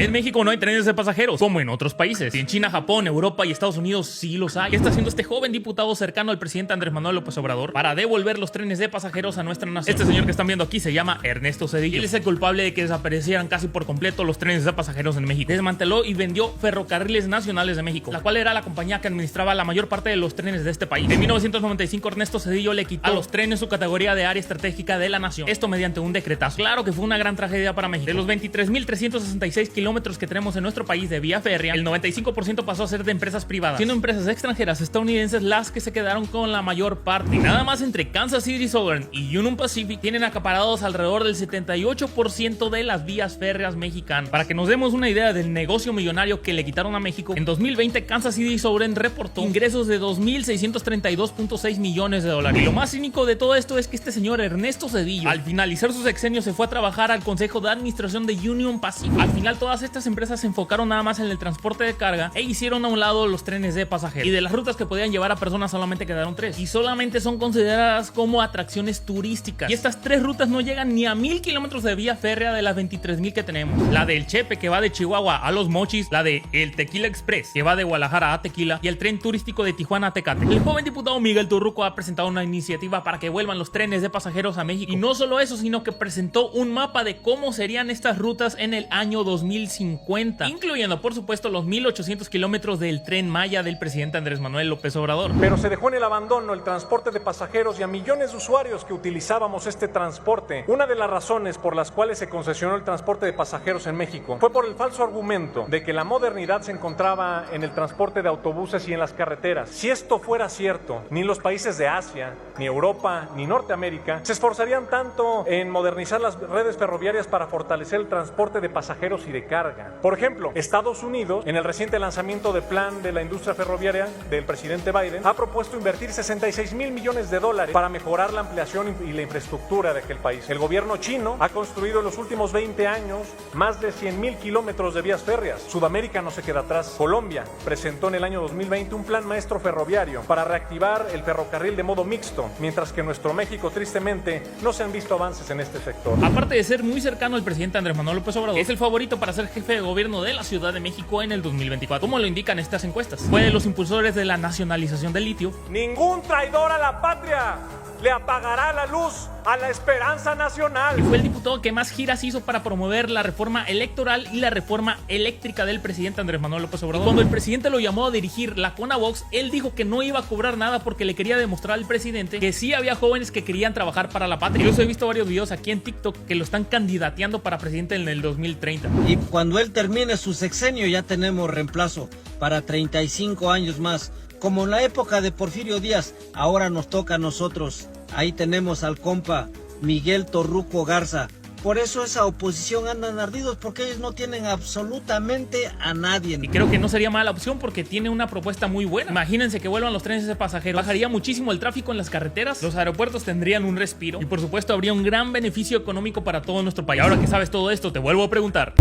En México no hay trenes de pasajeros, como en otros países. Y en China, Japón, Europa y Estados Unidos sí los hay. ¿Qué está haciendo este joven diputado cercano al presidente Andrés Manuel López Obrador para devolver los trenes de pasajeros a nuestra nación? Este señor que están viendo aquí se llama Ernesto Zedillo. Él es el culpable de que desaparecieran casi por completo los trenes de pasajeros en México. Desmanteló y vendió Ferrocarriles Nacionales de México, la cual era la compañía que administraba la mayor parte de los trenes de este país. En 1995, Ernesto Zedillo le quitó a los trenes su categoría de área estratégica de la nación. Esto mediante un decretazo. Claro que fue una gran tragedia para México. De los 23.366 kilómetros que tenemos en nuestro país de vía férrea, el 95% pasó a ser de empresas privadas, siendo empresas extranjeras estadounidenses las que se quedaron con la mayor parte. Y nada más entre Kansas City Southern y Union Pacific tienen acaparados alrededor del 78% de las vías férreas mexicanas. Para que nos demos una idea del negocio millonario que le quitaron a México, en 2020 Kansas City Southern reportó ingresos de 2.632.6 millones de dólares. Y lo más cínico de todo esto es que este señor Ernesto Zedillo, al finalizar su sexenio, se fue a trabajar al consejo de administración de Union Pacific. Al final, todas estas empresas se enfocaron nada más en el transporte de carga e hicieron a un lado los trenes de pasajeros. Y de las rutas que podían llevar a personas solamente quedaron 3. Y solamente son consideradas como atracciones turísticas. Y estas 3 rutas no llegan ni a 1,000 kilómetros de vía férrea de las 23,000 que tenemos. La del Chepe, que va de Chihuahua a Los Mochis, la de el Tequila Express, que va de Guadalajara a Tequila, y el tren turístico de Tijuana a Tecate. El joven diputado Miguel Torruco ha presentado una iniciativa para que vuelvan los trenes de pasajeros a México. Y no solo eso, sino que presentó un mapa de cómo serían estas rutas en el año 2050, incluyendo por supuesto los 1,800 kilómetros del Tren Maya del presidente Andrés Manuel López Obrador. Pero se dejó en el abandono el transporte de pasajeros y a millones de usuarios que utilizábamos este transporte. Una de las razones por las cuales se concesionó el transporte de pasajeros en México fue por el falso argumento de que la modernidad se encontraba en el transporte de autobuses y en las carreteras. Si esto fuera cierto, ni los países de Asia, ni Europa, ni Norteamérica se esforzarían tanto en modernizar las redes ferroviarias para fortalecer el transporte de pasajeros y de carga. Por ejemplo, Estados Unidos, en el reciente lanzamiento del plan de la industria ferroviaria del presidente Biden, ha propuesto invertir 66,000 millones de dólares para mejorar la ampliación y la infraestructura de aquel país. El gobierno chino ha construido en los últimos 20 años más de 100,000 kilómetros de vías férreas. Sudamérica no se queda atrás. Colombia presentó en el año 2020 un plan maestro ferroviario para reactivar el ferrocarril de modo mixto, mientras que en nuestro México, tristemente, no se han visto avances en este sector. Aparte de ser muy cercano al presidente Andrés Manuel López Obrador, es el favorito para ser jefe de gobierno de la Ciudad de México en el 2024, como lo indican estas encuestas. Fue de los impulsores de la nacionalización del litio. Ningún traidor a la patria le apagará la luz a la esperanza nacional. Y fue el diputado que más giras hizo para promover la reforma electoral y la reforma eléctrica del presidente Andrés Manuel López Obrador. Y cuando el presidente lo llamó a dirigir la CONAVOX, él dijo que no iba a cobrar nada porque le quería demostrar al presidente que sí había jóvenes que querían trabajar para la patria. Yo he visto varios videos aquí en TikTok que lo están candidateando para presidente en el 2030. Y cuando él termine su sexenio ya tenemos reemplazo para 35 años más. Como en la época de Porfirio Díaz, ahora nos toca a nosotros. Ahí tenemos al compa Miguel Torruco Garza. Por eso esa oposición andan ardidos, porque ellos no tienen absolutamente a nadie. Y creo que no sería mala opción porque tiene una propuesta muy buena. Imagínense que vuelvan los trenes de pasajeros. Bajaría muchísimo el tráfico en las carreteras, los aeropuertos tendrían un respiro y por supuesto habría un gran beneficio económico para todo nuestro país. Ahora que sabes todo esto, te vuelvo a preguntar.